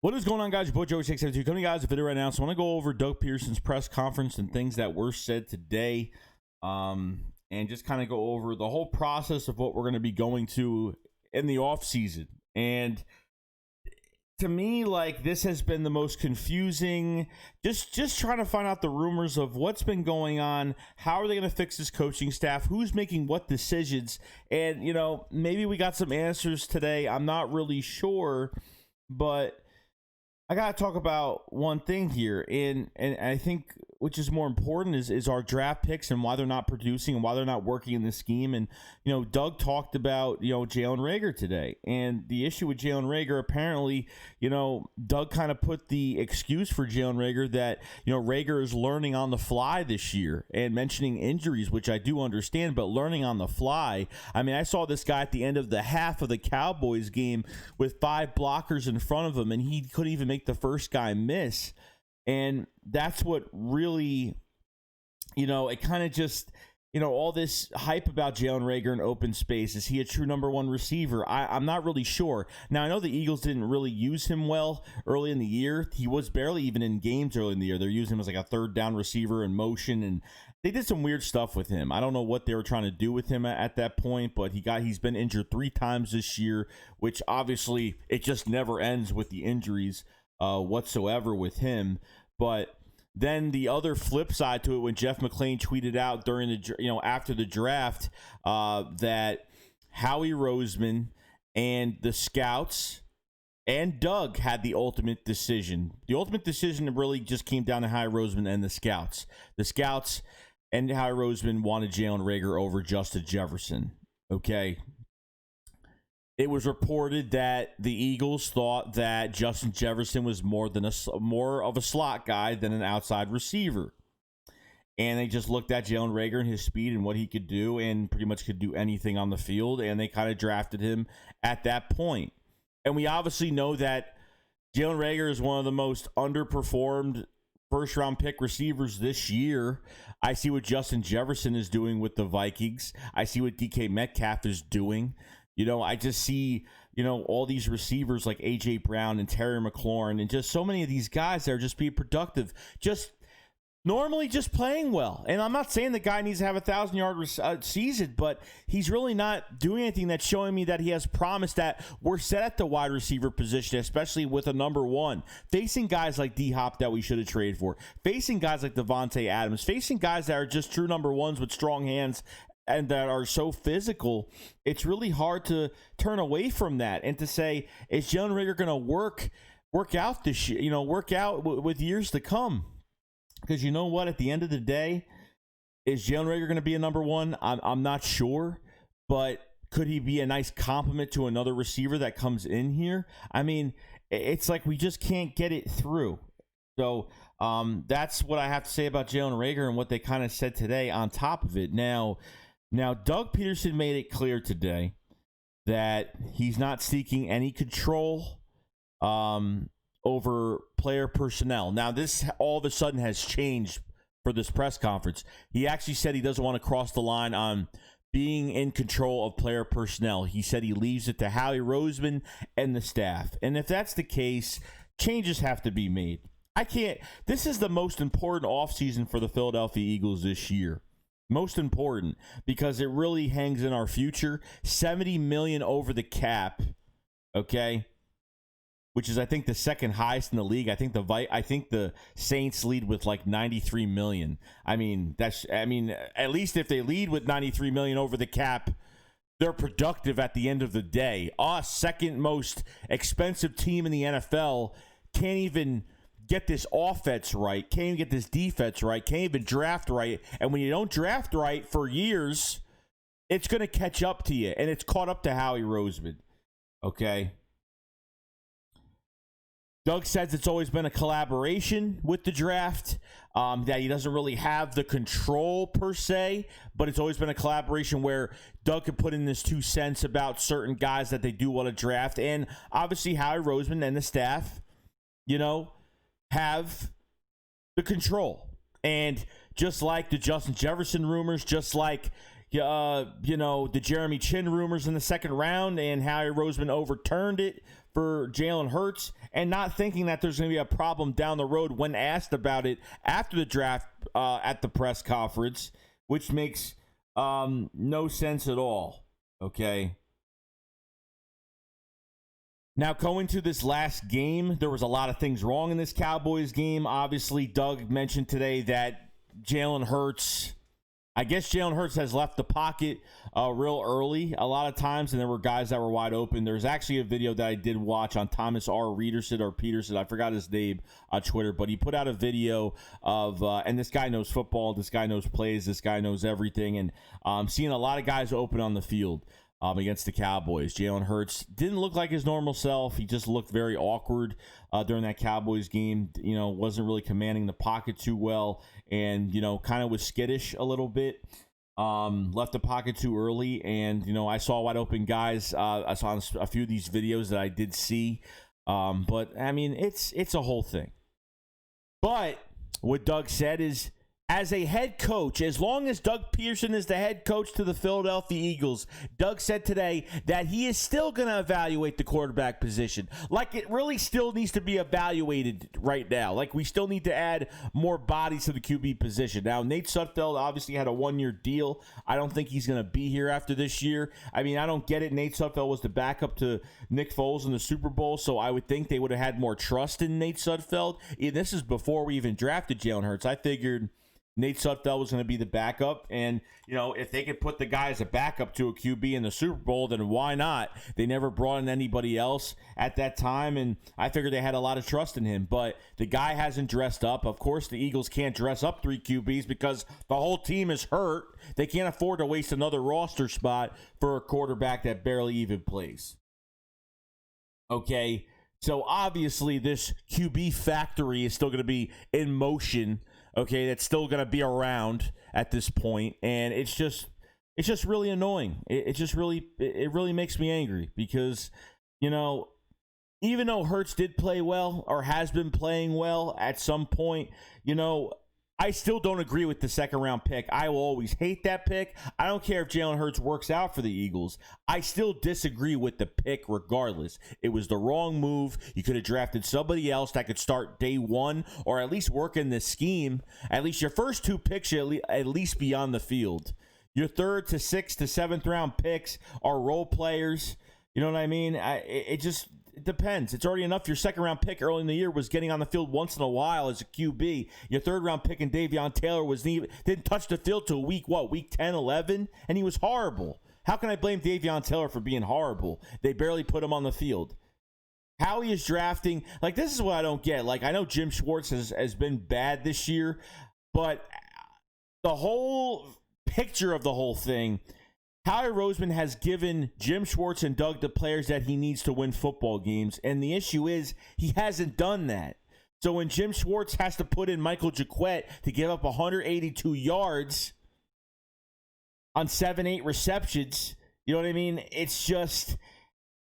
What is going on, guys? Your boy Joey672 coming to you guys with a video right now. So I want to go over Doug Pederson's press conference and things that were said today, and just kind of go over the whole process of what we're going to be going to in the offseason. And to me, like, this has been the most confusing, just trying to find out the rumors of what's been going on. How are they going to fix this coaching staff? Who's making what decisions? And, you know, maybe we got some answers today. I'm not really sure, but I got to talk about one thing here, and I think which is more important is our draft picks and why they're not producing and why they're not working in the scheme. And, you know, Doug talked about, you know, Jalen Reagor today, and the issue with Jalen Reagor, apparently, you know, Doug kind of put the excuse for Jalen Reagor that, you know, Reagor is learning on the fly this year and mentioning injuries, which I do understand, but learning on the fly. I mean, I saw this guy at the end of the half of the Cowboys game with 5 blockers in front of him, and he couldn't even make the first guy miss. And that's what really, you know, it kind of just, you know, all this hype about Jalen Reagor in open space. Is he a true number one receiver? I'm not really sure. Now, I know the Eagles didn't really use him well early in the year. He was barely even in games early in the year. They're using him as like a third down receiver in motion, and they did some weird stuff with him. I don't know what they were trying to do with him at that point, but he's been injured 3 times this year, which obviously it just never ends with the injuries whatsoever with him. But then the other flip side to it, when Jeff McClain tweeted out during the, you know, after the draft, that Howie Roseman and the scouts and Doug had the ultimate decision. The ultimate decision really just came down to Howie Roseman and the scouts. The scouts and Howie Roseman wanted Jalen Reagor over Justin Jefferson. Okay. It was reported that the Eagles thought that Justin Jefferson was more of a slot guy than an outside receiver. And they just looked at Jalen Reagor and his speed and what he could do, and pretty much could do anything on the field, and they kind of drafted him at that point. And we obviously know that Jalen Reagor is one of the most underperformed first-round pick receivers this year. I see what Justin Jefferson is doing with the Vikings. I see what DK Metcalf is doing. You know, I just see, you know, all these receivers like A.J. Brown and Terry McLaurin and just so many of these guys that are just being productive, just normally just playing well. And I'm not saying the guy needs to have a 1,000-yard season, but he's really not doing anything that's showing me that he has promise that we're set at the wide receiver position, especially with a number one. Facing guys like D-Hop that we should have traded for, facing guys like Devontae Adams, facing guys that are just true number ones with strong hands and that are so physical, it's really hard to turn away from that and to say, is Jalen Reagor going to work out this year, you know, work out with years to come? Because you know what, at the end of the day, is Jalen Reagor going to be a number one? I'm not sure, but could he be a nice compliment to another receiver that comes in here? I mean, it's like we just can't get it through. So that's what I have to say about Jalen Reagor and what they kind of said today on top of it. Now, Doug Pederson made it clear today that he's not seeking any control over player personnel. Now, this all of a sudden has changed for this press conference. He actually said he doesn't want to cross the line on being in control of player personnel. He said he leaves it to Howie Roseman and the staff. And if that's the case, changes have to be made. This is the most important offseason for the Philadelphia Eagles this year. Most important, because it really hangs in our future. $70 million over the cap, okay, which is I think the second highest in the league. I think the Saints lead with like $93 million. I mean, at least if they lead with $93 million over the cap, they're productive at the end of the day. Us, second most expensive team in the NFL, can't even get this offense right, can't even get this defense right, can't even draft right. And when you don't draft right for years, it's going to catch up to you. And it's caught up to Howie Roseman. Okay? Doug says it's always been a collaboration with the draft, that he doesn't really have the control per se, but it's always been a collaboration where Doug could put in his 2 cents about certain guys that they do want to draft. And obviously Howie Roseman and the staff, you know, have the control. And just like the Justin Jefferson rumors, just like, the Jeremy Chin rumors in the second round, and Howie Roseman overturned it for Jalen Hurts, and not thinking that there's going to be a problem down the road when asked about it after the draft at the press conference, which makes no sense at all. Okay. Now, going to this last game, there was a lot of things wrong in this Cowboys game. Obviously, Doug mentioned today that Jalen Hurts has left the pocket real early a lot of times, and there were guys that were wide open. There's actually a video that I did watch on Thomas R. Pederson, I forgot his name on Twitter, but he put out a video of, and this guy knows football, this guy knows plays, this guy knows everything, and seeing a lot of guys open on the field against the Cowboys. Jalen Hurts didn't look like his normal self. He just looked very awkward during that Cowboys game. Wasn't really commanding the pocket too well, and kind of was skittish a little bit. Left the pocket too early, and I saw wide open guys. I saw a few of these videos that I did see, but I mean it's a whole thing. But what Doug said is, as a head coach, as long as Doug Pederson is the head coach to the Philadelphia Eagles, Doug said today that he is still going to evaluate the quarterback position. Like, it really still needs to be evaluated right now. Like, we still need to add more bodies to the QB position. Now, Nate Sudfeld obviously had a one-year deal. I don't think he's going to be here after this year. I mean, I don't get it. Nate Sudfeld was the backup to Nick Foles in the Super Bowl, so I would think they would have had more trust in Nate Sudfeld. This is before we even drafted Jalen Hurts. I figured Nate Sudfeld was going to be the backup, and if they could put the guy as a backup to a QB in the Super Bowl, then why not? They never brought in anybody else at that time, and I figured they had a lot of trust in him, but the guy hasn't dressed up. Of course, the Eagles can't dress up 3 QBs because the whole team is hurt. They can't afford to waste another roster spot for a quarterback that barely even plays. Okay, so obviously this QB factory is still going to be in motion. Okay, that's still going to be around at this point, and it's just really annoying. It really makes me angry because, even though Hurts did play well or has been playing well at some point, I still don't agree with the second-round pick. I will always hate that pick. I don't care if Jalen Hurts works out for the Eagles. I still disagree with the pick regardless. It was the wrong move. You could have drafted somebody else that could start day one or at least work in the scheme. At least your first 2 picks should at least be on the field. Your 3rd to 6th to 7th round picks are role players. You know what I mean? It depends. It's already enough. Your second-round pick early in the year was getting on the field once in a while as a QB. Your third-round pick in Davion Taylor didn't touch the field till week 10, 11? And he was horrible. How can I blame Davion Taylor for being horrible? They barely put him on the field. Howie is drafting. Like, this is what I don't get. Like, I know Jim Schwartz has been bad this year, but the whole picture of the whole thing, Howie Roseman has given Jim Schwartz and Doug the players that he needs to win football games, and the issue is he hasn't done that. So when Jim Schwartz has to put in Michael Jaquette to give up 182 yards on 7-8 receptions, you know what I mean? It's just,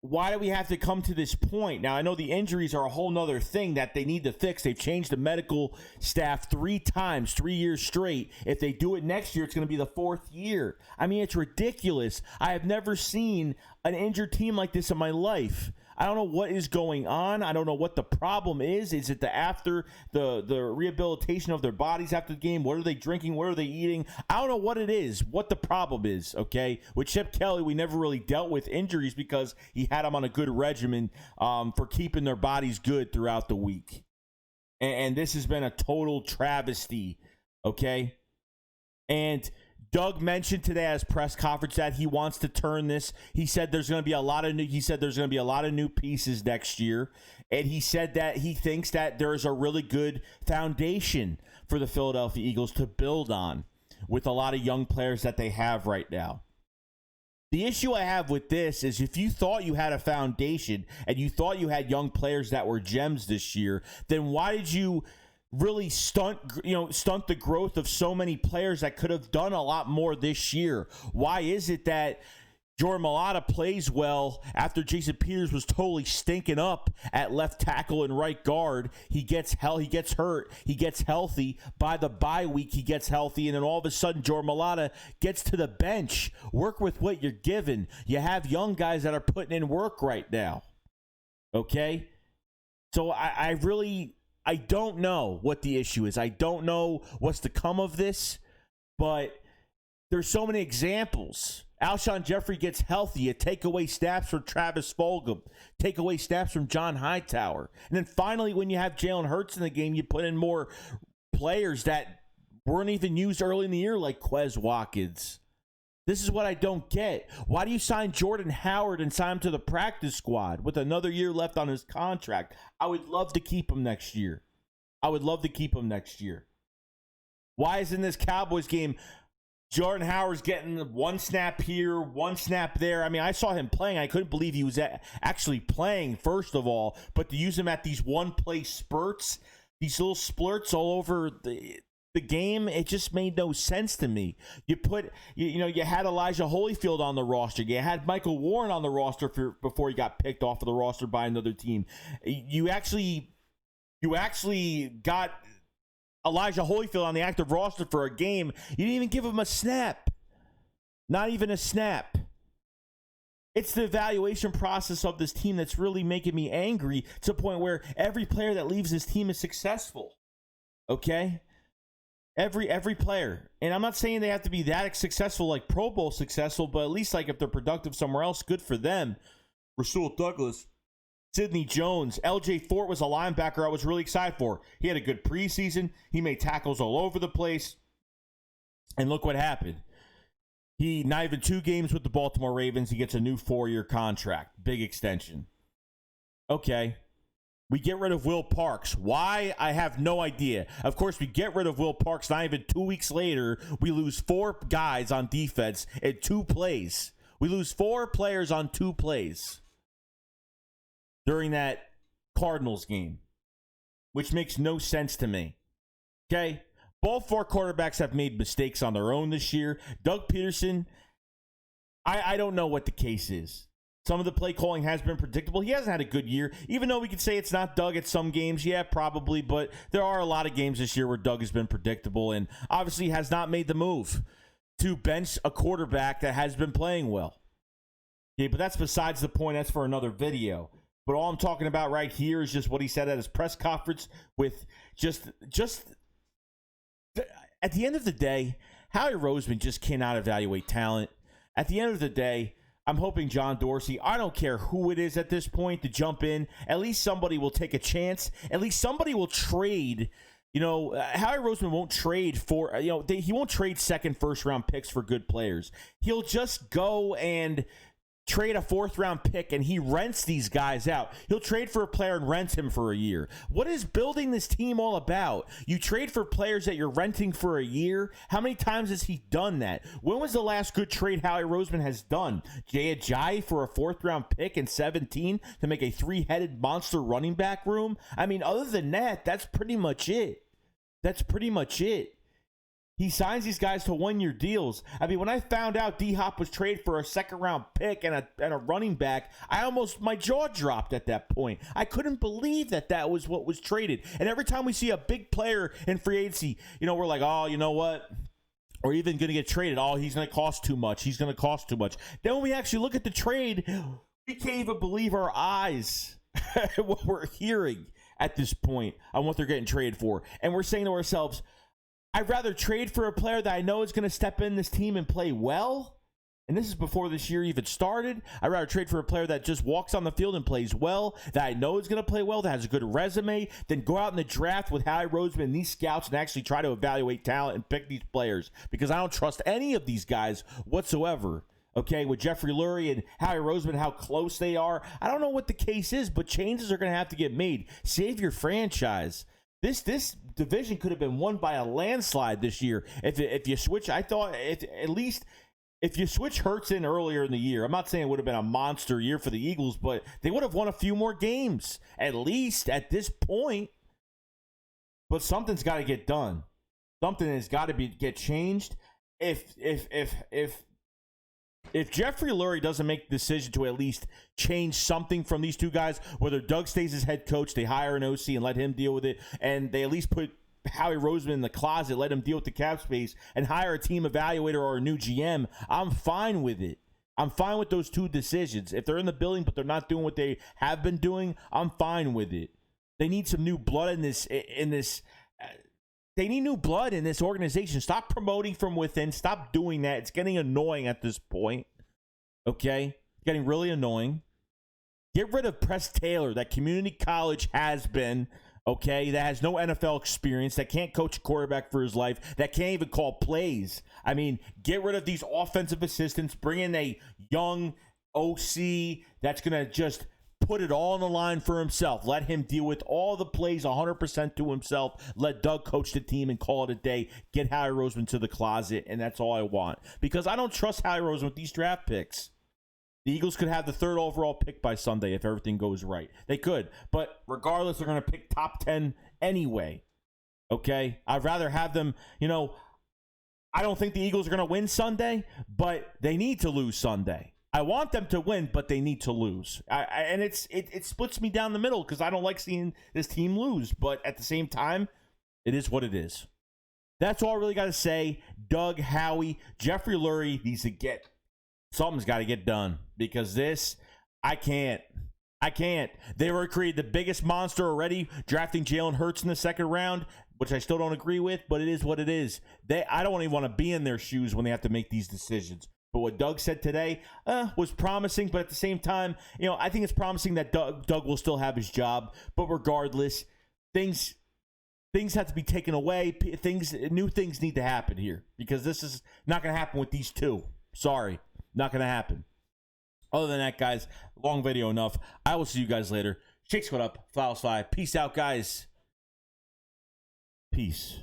why do we have to come to this point? Now, I know the injuries are a whole nother thing that they need to fix. They've changed the medical staff 3 times, 3 years straight. If they do it next year, it's going to be the 4th year. I mean, it's ridiculous. I have never seen an injured team like this in my life. I don't know what is going on. I don't know what the problem is. Is it after the rehabilitation of their bodies after the game? What are they drinking? What are they eating? I don't know what it is, what the problem is, okay? With Chip Kelly, we never really dealt with injuries because he had them on a good regimen for keeping their bodies good throughout the week. And this has been a total travesty, okay? And Doug mentioned today at his press conference that he wants to turn this. He said there's going to be a lot of new pieces next year, and he said that he thinks that there's a really good foundation for the Philadelphia Eagles to build on with a lot of young players that they have right now. The issue I have with this is if you thought you had a foundation and you thought you had young players that were gems this year, then why did you really stunt the growth of so many players that could have done a lot more this year? Why is it that Jordan Mailata plays well after Jason Peters was totally stinking up at left tackle and right guard. He gets hurt. He gets healthy. By the bye week, he gets healthy. And then all of a sudden, Jordan Mailata gets to the bench. Work with what you're given. You have young guys that are putting in work right now. Okay? So I don't know what the issue is. I don't know what's to come of this. But there's so many examples. Alshon Jeffrey gets healthy. You take away snaps from Travis Fulgham. Take away snaps from John Hightower. And then finally, when you have Jalen Hurts in the game, you put in more players that weren't even used early in the year, like Quez Watkins. This is what I don't get. Why do you sign Jordan Howard and sign him to the practice squad with another year left on his contract? I would love to keep him next year. Why is in this Cowboys game Jordan Howard's getting one snap here, one snap there? I mean, I saw him playing. I couldn't believe he was actually playing, first of all. But to use him at these one-play spurts, these little splurts all over the game, it just made no sense to me. You had Elijah Holyfield on the roster. You had Michael Warren on the roster before he got picked off of the roster by another team. You actually got Elijah Holyfield on the active roster for a game. You didn't even give him a snap. Not even a snap. It's the evaluation process of this team that's really making me angry to the point where every player that leaves this team is successful. Okay? Every player. And I'm not saying they have to be that successful, like Pro Bowl successful, but at least like if they're productive somewhere else, good for them. Rasul Douglas, Sidney Jones, LJ Fort was a linebacker I was really excited for. He had a good preseason. He made tackles all over the place. And look what happened. He, not even 2 games with the Baltimore Ravens, he gets a new 4-year contract. Big extension. Okay. We get rid of Will Parks. Why? I have no idea. Of course, we get rid of Will Parks. Not even 2 weeks later, we lose 4 guys on defense in 2 plays. We lose 4 players on 2 plays during that Cardinals game, which makes no sense to me. Okay? Both 4 quarterbacks have made mistakes on their own this year. Doug Pederson, I don't know what the case is. Some of the play calling has been predictable. He hasn't had a good year, even though we could say it's not Doug at some games. Yeah, probably, but there are a lot of games this year where Doug has been predictable and obviously has not made the move to bench a quarterback that has been playing well. Okay, but that's besides the point. That's for another video. But all I'm talking about right here is just what he said at his press conference with just at the end of the day, Howie Roseman just cannot evaluate talent. At the end of the day, I'm hoping John Dorsey, I don't care who it is at this point, to jump in. At least somebody will take a chance. At least somebody will trade. Howie Roseman won't trade for, he won't trade second, first round picks for good players. He'll just go and trade a 4th round pick and he rents these guys out. He'll trade for a player and rent him for a year. What is building this team all about? You trade for players that you're renting for a year. How many times has he done that? When was the last good trade Howie Roseman has done? Jay Ajayi for a 4th round pick in 17 to make a 3-headed monster running back room? I mean, other than that, that's pretty much it. He signs these guys to 1-year deals. I mean, when I found out D-Hop was traded for a 2nd-round pick and a running back, my jaw dropped at that point. I couldn't believe that was what was traded. And every time we see a big player in free agency, we're like, oh, you know what? Or even going to get traded. Oh, he's going to cost too much. Then when we actually look at the trade, we can't even believe our eyes what we're hearing at this point on what they're getting traded for. And we're saying to ourselves, I'd rather trade for a player that I know is going to step in this team and play well. And this is before this year even started. I'd rather trade for a player that just walks on the field and plays well, that I know is going to play well, that has a good resume, than go out in the draft with Howie Roseman and these scouts and actually try to evaluate talent and pick these players. Because I don't trust any of these guys whatsoever. Okay, with Jeffrey Lurie and Howie Roseman, how close they are. I don't know what the case is, but changes are going to have to get made. Save your franchise. This division could have been won by a landslide this year if you switch. I thought at least if you switch Hurts in earlier in the year, I'm not saying it would have been a monster year for the Eagles, but they would have won a few more games at least at this point. But something's got to get done. Something has got to get changed. If If Jeffrey Lurie doesn't make the decision to at least change something from these two guys, whether Doug stays as head coach, they hire an OC and let him deal with it, and they at least put Howie Roseman in the closet, let him deal with the cap space, and hire a team evaluator or a new GM, I'm fine with it. I'm fine with those two decisions. If they're in the building but they're not doing what they have been doing, I'm fine with it. They need some new blood in this. They need new blood in this organization. Stop promoting from within. Stop doing that. It's getting annoying at this point. Okay? Getting really annoying. Get rid of Press Taylor, that community college has been, okay, that has no NFL experience, that can't coach a quarterback for his life, that can't even call plays. I mean, get rid of these offensive assistants. Bring in a young OC that's going to just put it all on the line for himself. Let him deal with all the plays 100% to himself. Let Doug coach the team and call it a day. Get Howie Roseman to the closet, and that's all I want. Because I don't trust Howie Roseman with these draft picks. The Eagles could have the 3rd overall pick by Sunday if everything goes right. They could. But regardless, they're going to pick top 10 anyway. Okay? I'd rather have them, I don't think the Eagles are going to win Sunday, but they need to lose Sunday. I want them to win, but they need to lose. And it splits me down the middle because I don't like seeing this team lose. But at the same time, it is what it is. That's all I really got to say. Doug, Howie, Jeffrey Lurie needs to get something's got to get done because this, I can't. They already created the biggest monster already, drafting Jalen Hurts in the 2nd round, which I still don't agree with, but it is what it is. I don't even want to be in their shoes when they have to make these decisions. But what Doug said today was promising, but at the same time, I think it's promising that Doug will still have his job. But regardless, things have to be taken away. New things need to happen here because this is not going to happen with these two. Sorry, not going to happen. Other than that, guys, long video enough. I will see you guys later. Shake squad up, Fouls 5. Peace out, guys. Peace.